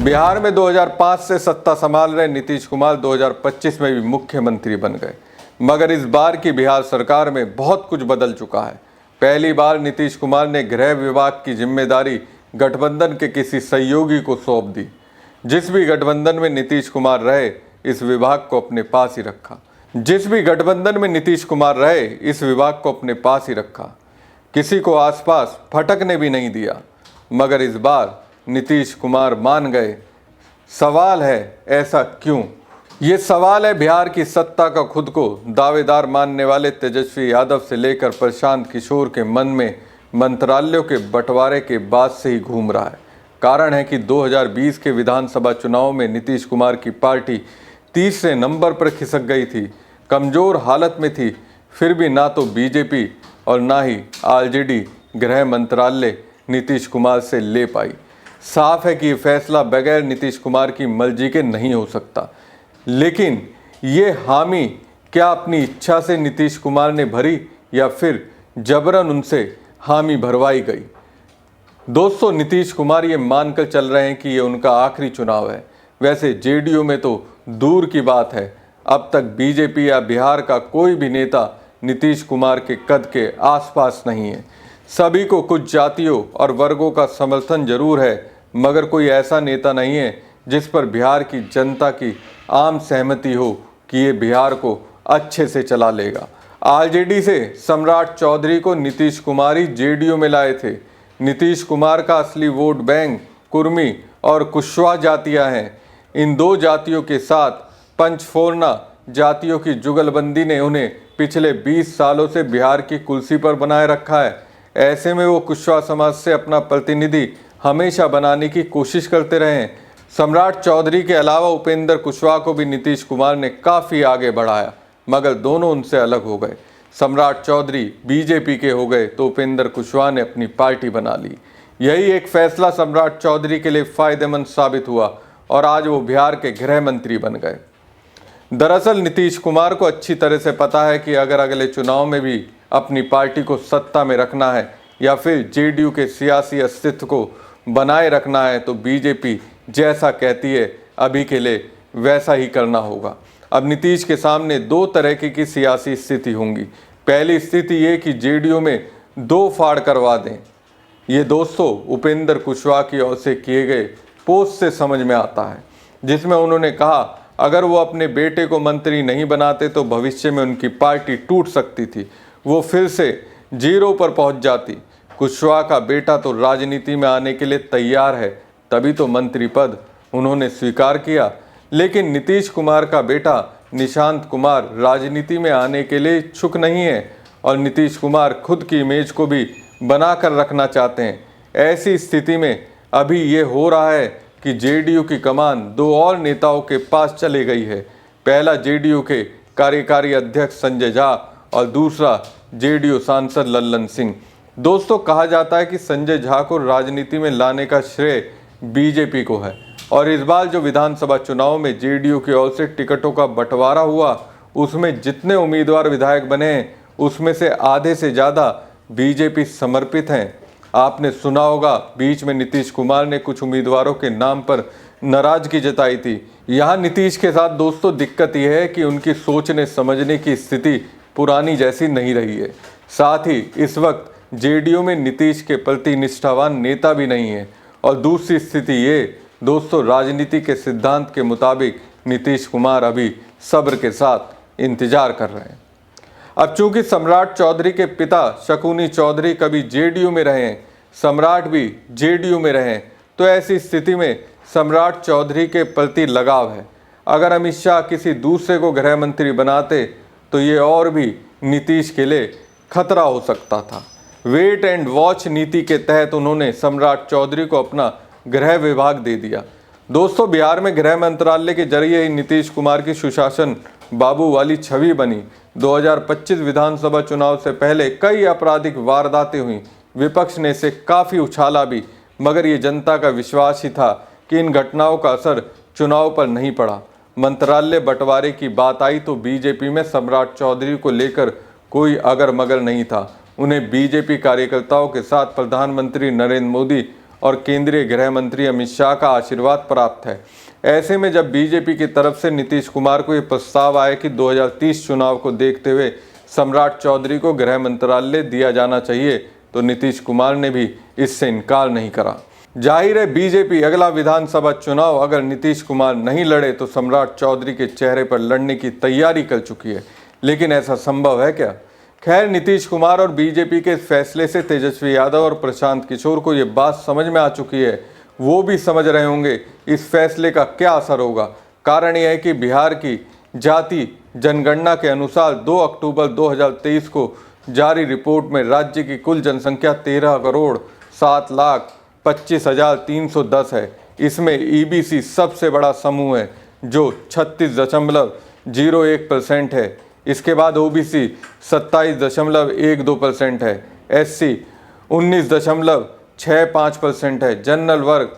बिहार में 2005 से सत्ता संभाल रहे नीतीश कुमार 2025 में भी मुख्यमंत्री बन गए, मगर इस बार की बिहार सरकार में बहुत कुछ बदल चुका है। पहली बार नीतीश कुमार ने गृह विभाग की जिम्मेदारी गठबंधन के किसी सहयोगी को सौंप दी। जिस भी गठबंधन में नीतीश कुमार रहे, इस विभाग को अपने पास ही रखा। किसी को आसपास फटकने भी नहीं दिया। मगर इस बार नीतीश कुमार मान गए। सवाल है, ऐसा क्यों? ये सवाल है बिहार की सत्ता का खुद को दावेदार मानने वाले तेजस्वी यादव से लेकर प्रशांत किशोर के मन में मंत्रालयों के बंटवारे के बाद से ही घूम रहा है। कारण है कि 2020 के विधानसभा चुनाव में नीतीश कुमार की पार्टी तीसरे नंबर पर खिसक गई थी, कमजोर हालत में थी। फिर भी ना तो बीजेपी और ना ही आरजेडी गृह मंत्रालय नीतीश कुमार से ले पाई। साफ है कि ये फैसला बगैर नीतीश कुमार की मर्जी के नहीं हो सकता। लेकिन ये हामी क्या अपनी इच्छा से नीतीश कुमार ने भरी या फिर जबरन उनसे हामी भरवाई गई? दोस्तों, नीतीश कुमार ये मानकर चल रहे हैं कि ये उनका आखिरी चुनाव है। वैसे जेडीयू में तो दूर की बात है, अब तक बीजेपी या बिहार का कोई भी नेता नीतीश कुमार के कद के आसपास नहीं है। सभी को कुछ जातियों और वर्गों का समर्थन जरूर है, मगर कोई ऐसा नेता नहीं है जिस पर बिहार की जनता की आम सहमति हो कि ये बिहार को अच्छे से चला लेगा। आरजेडी से सम्राट चौधरी को नीतीश कुमार ही जेडीयू में लाए थे। नीतीश कुमार का असली वोट बैंक कुर्मी और कुशवाहा जातियां हैं। इन दो जातियों के साथ पंचफोरना जातियों की जुगलबंदी ने उन्हें पिछले 20 सालों से बिहार की कुर्सी पर बनाए रखा है। ऐसे में वो कुशवाहा समाज से अपना प्रतिनिधि हमेशा बनाने की कोशिश करते रहे हैं। सम्राट चौधरी के अलावा उपेंद्र कुशवाहा को भी नीतीश कुमार ने काफ़ी आगे बढ़ाया, मगर दोनों उनसे अलग हो गए। सम्राट चौधरी बीजेपी के हो गए तो उपेंद्र कुशवाहा ने अपनी पार्टी बना ली। यही एक फैसला सम्राट चौधरी के लिए फ़ायदेमंद साबित हुआ और आज वो बिहार के गृह मंत्री बन गए। दरअसल नीतीश कुमार को अच्छी तरह से पता है कि अगर अगले चुनाव में भी अपनी पार्टी को सत्ता में रखना है या फिर जेडीयू के सियासी अस्तित्व को बनाए रखना है तो बीजेपी जैसा कहती है अभी के लिए वैसा ही करना होगा। अब नीतीश के सामने दो तरह की सियासी स्थिति होंगी। पहली स्थिति ये कि जेडीयू में दो फाड़ करवा दें। ये दोस्तों उपेंद्र कुशवाहा की ओर से किए गए पोस्ट से समझ में आता है, जिसमें उन्होंने कहा अगर वो अपने बेटे को मंत्री नहीं बनाते तो भविष्य में उनकी पार्टी टूट सकती थी, वो फिर से जीरो पर पहुंच जाती। कुशवाहा का बेटा तो राजनीति में आने के लिए तैयार है, तभी तो मंत्री पद उन्होंने स्वीकार किया। लेकिन नीतीश कुमार का बेटा निशांत कुमार राजनीति में आने के लिए इच्छुक नहीं है और नीतीश कुमार खुद की इमेज को भी बना कर रखना चाहते हैं। ऐसी स्थिति में अभी ये हो रहा है कि जेडीयू की कमान दो और नेताओं के पास चली गई है। पहला जेडीयू के कार्यकारी अध्यक्ष संजय झा और दूसरा जेडीयू सांसद लल्लन सिंह। दोस्तों, कहा जाता है कि संजय झा को राजनीति में लाने का श्रेय बीजेपी को है और इस बार जो विधानसभा चुनाव में जेडीयू की ओर से टिकटों का बंटवारा हुआ, उसमें जितने उम्मीदवार विधायक बने हैं उसमें से आधे से ज़्यादा बीजेपी समर्पित हैं। आपने सुना होगा बीच में नीतीश कुमार ने कुछ उम्मीदवारों के नाम पर नाराजगी जताई थी। यहाँ नीतीश के साथ दोस्तों दिक्कत यह है कि उनकी सोचने समझने की स्थिति पुरानी जैसी नहीं रही है। साथ ही इस वक्त जेडीयू में नीतीश के प्रति निष्ठावान नेता भी नहीं है। और दूसरी स्थिति ये दोस्तों, राजनीति के सिद्धांत के मुताबिक नीतीश कुमार अभी सब्र के साथ इंतजार कर रहे हैं। अब चूंकि सम्राट चौधरी के पिता शकुनी चौधरी कभी जेडीयू में रहे, सम्राट भी जेडीयू में रहे, तो ऐसी स्थिति में सम्राट चौधरी के प्रति लगाव है। अगर अमित शाह किसी दूसरे को गृह मंत्री बनाते तो ये और भी नीतीश के लिए खतरा हो सकता था। वेट एंड वॉच नीति के तहत उन्होंने सम्राट चौधरी को अपना गृह विभाग दे दिया। दोस्तों, बिहार में गृह मंत्रालय के जरिए ही नीतीश कुमार की सुशासन बाबू वाली छवि बनी। 2025 विधानसभा चुनाव से पहले कई आपराधिक वारदातें हुई। विपक्ष ने इसे काफ़ी उछाला भी, मगर ये जनता का विश्वास ही था कि इन घटनाओं का असर चुनाव पर नहीं पड़ा। मंत्रालय बंटवारे की बात आई तो बीजेपी में सम्राट चौधरी को लेकर कोई अगर मगर नहीं था। उन्हें बीजेपी कार्यकर्ताओं के साथ प्रधानमंत्री नरेंद्र मोदी और केंद्रीय गृह मंत्री अमित शाह का आशीर्वाद प्राप्त है। ऐसे में जब बीजेपी की तरफ से नीतीश कुमार को ये प्रस्ताव आया कि 2030 चुनाव को देखते हुए सम्राट चौधरी को गृह मंत्रालय दिया जाना चाहिए, तो नीतीश कुमार ने भी इससे इनकार नहीं करा। जाहिर है बीजेपी अगला विधानसभा चुनाव अगर नीतीश कुमार नहीं लड़े तो सम्राट चौधरी के चेहरे पर लड़ने की तैयारी कर चुकी है, लेकिन ऐसा संभव है क्या? खैर, नीतीश कुमार और बीजेपी के फैसले से तेजस्वी यादव और प्रशांत किशोर को ये बात समझ में आ चुकी है। वो भी समझ रहे होंगे इस फैसले का क्या असर होगा। कारण यह है कि बिहार की जाति जनगणना के अनुसार 2 अक्टूबर 2023 को जारी रिपोर्ट में राज्य की कुल जनसंख्या 13,07,25,310 है। इसमें ईबीसी सबसे बड़ा समूह है जो 36.01% है। इसके बाद ओबीसी 27.12% है, एससी 19.65% है, जनरल वर्ग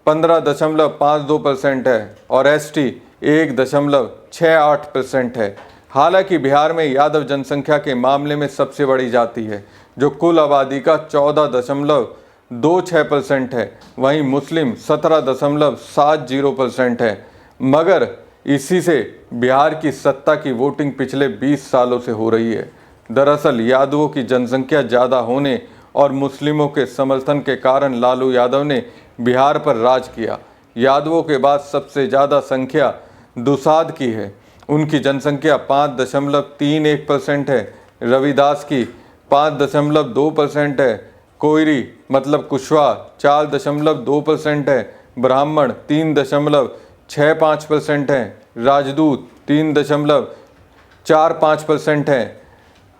15.52% है और एसटी 1.68% है। हालांकि बिहार में यादव जनसंख्या के मामले में सबसे बड़ी जाति है जो कुल आबादी का 14.26% है। वहीं मुस्लिम 17.70% है। मगर इसी से बिहार की सत्ता की वोटिंग पिछले 20 सालों से हो रही है। दरअसल यादवों की जनसंख्या ज़्यादा होने और मुस्लिमों के समर्थन के कारण लालू यादव ने बिहार पर राज किया। यादवों के बाद सबसे ज़्यादा संख्या दुसाध की है। उनकी जनसंख्या 5.31% है। रविदास की 5.2% है। कोयरी मतलब कुशवाहा 4.2% है। ब्राह्मण 3.65% है। राजदूत 3.45% है।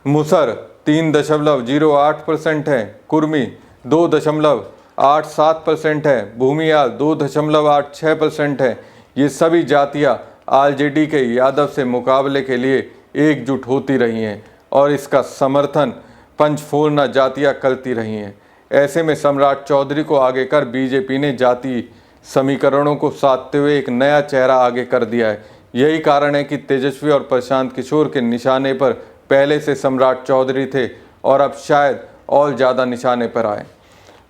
मुसर 3.08% है। कुर्मी 2.87% है। भूमियाल 2.86% है। ये सभी जातियाँ आरजेडी के यादव से मुकाबले के लिए एकजुट होती रही हैं और इसका समर्थन पंचफोरना जातियाँ करती रही हैं। ऐसे में सम्राट चौधरी को आगे कर बीजेपी ने जाति समीकरणों को साधते हुए एक नया चेहरा आगे कर दिया है। यही कारण है कि तेजस्वी और प्रशांत किशोर के निशाने पर पहले से सम्राट चौधरी थे और अब शायद और ज़्यादा निशाने पर आए।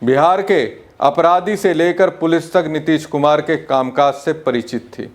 बिहार के अपराधी से लेकर पुलिस तक नीतीश कुमार के कामकाज से परिचित थी।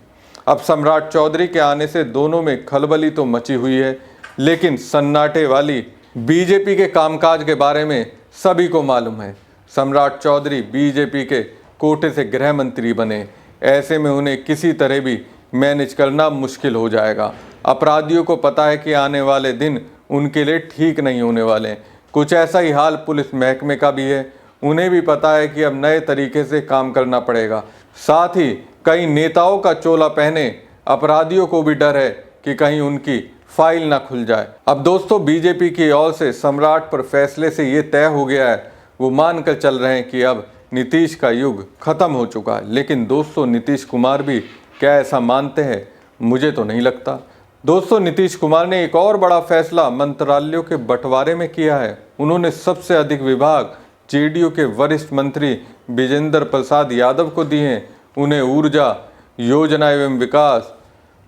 अब सम्राट चौधरी के आने से दोनों में खलबली तो मची हुई है, लेकिन सन्नाटे वाली बीजेपी के कामकाज के बारे में सभी को मालूम है। सम्राट चौधरी बीजेपी के कोटे से गृह मंत्री बने। ऐसे में उन्हें किसी तरह भी मैनेज करना मुश्किल हो जाएगा। अपराधियों को पता है कि आने वाले दिन उनके लिए ठीक नहीं होने वाले। कुछ ऐसा ही हाल पुलिस महकमे का भी है। उन्हें भी पता है कि अब नए तरीके से काम करना पड़ेगा। साथ ही कई नेताओं का चोला पहने अपराधियों को भी डर है कि कहीं उनकी फाइल ना खुल जाए। अब दोस्तों, बीजेपी की ओर से सम्राट पर फैसले से ये तय हो गया है, वो मान कर चल रहे हैं कि अब नीतीश का युग खत्म हो चुका है। लेकिन दोस्तों, नीतीश कुमार भी क्या ऐसा मानते हैं? मुझे तो नहीं लगता। दोस्तों, नीतीश कुमार ने एक और बड़ा फैसला मंत्रालयों के बंटवारे में किया है। उन्होंने सबसे अधिक विभाग जेडीयू के वरिष्ठ मंत्री विजेंद्र प्रसाद यादव को दिए हैं। उन्हें ऊर्जा, योजना एवं विकास,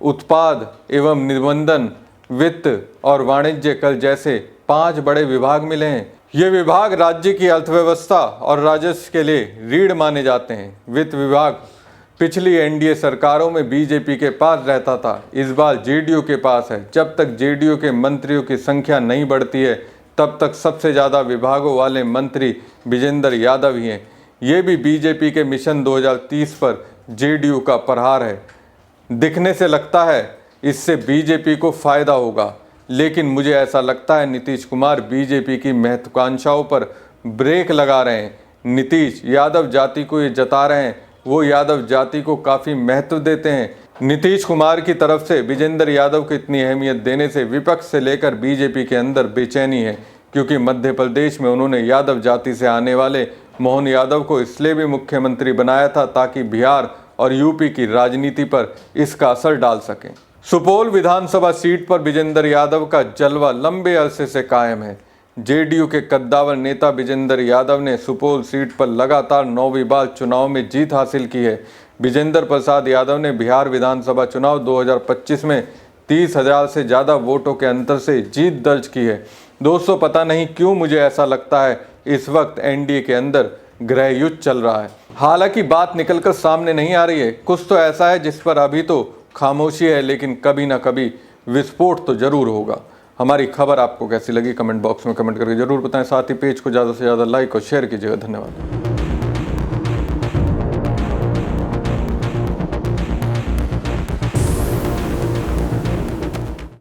उत्पाद एवं निबंधन, वित्त और वाणिज्य कर जैसे 5 बड़े विभाग मिले हैं। ये विभाग राज्य की अर्थव्यवस्था और राजस्व के लिए रीढ़ माने जाते हैं। वित्त विभाग पिछली एनडीए सरकारों में बीजेपी के पास रहता था, इस बार जेडीयू के पास है। जब तक जेडीयू के मंत्रियों की संख्या नहीं बढ़ती है, तब तक सबसे ज़्यादा विभागों वाले मंत्री विजेंद्र यादव ही हैं। ये भी बीजेपी के मिशन 2030 पर जेडीयू का प्रहार है। दिखने से लगता है इससे बीजेपी को फायदा होगा, लेकिन मुझे ऐसा लगता है नीतीश कुमार बीजेपी की महत्वाकांक्षाओं पर ब्रेक लगा रहे हैं। नीतीश यादव जाति को ये जता रहे हैं, वो यादव जाति को काफ़ी महत्व देते हैं। नीतीश कुमार की तरफ से विजेंद्र यादव को इतनी अहमियत देने से विपक्ष से लेकर बीजेपी के अंदर बेचैनी है, क्योंकि मध्य प्रदेश में उन्होंने यादव जाति से आने वाले मोहन यादव को इसलिए भी मुख्यमंत्री बनाया था ताकि बिहार और यूपी की राजनीति पर इसका असर डाल सकें। सुपौल विधानसभा सीट पर विजेंद्र यादव का जलवा लंबे अरसे से कायम है। जेडीयू के कद्दावर नेता विजेंद्र यादव ने सुपौल सीट पर लगातार 9वीं बार चुनाव में जीत हासिल की है। विजेंद्र प्रसाद यादव ने बिहार विधानसभा चुनाव 2025 में 30,000 से ज़्यादा वोटों के अंतर से जीत दर्ज की है। दोस्तों, पता नहीं क्यों मुझे ऐसा लगता है इस वक्त एनडीए के अंदर गृह युद्ध चल रहा है। हालांकि बात निकलकर सामने नहीं आ रही है, कुछ तो ऐसा है जिस पर अभी तो खामोशी है, लेकिन कभी ना कभी विस्फोट तो जरूर होगा। हमारी खबर आपको कैसी लगी कमेंट बॉक्स में कमेंट करके जरूर बताएं। साथ ही पेज को ज़्यादा से ज़्यादा लाइक और शेयर कीजिएगा। धन्यवाद।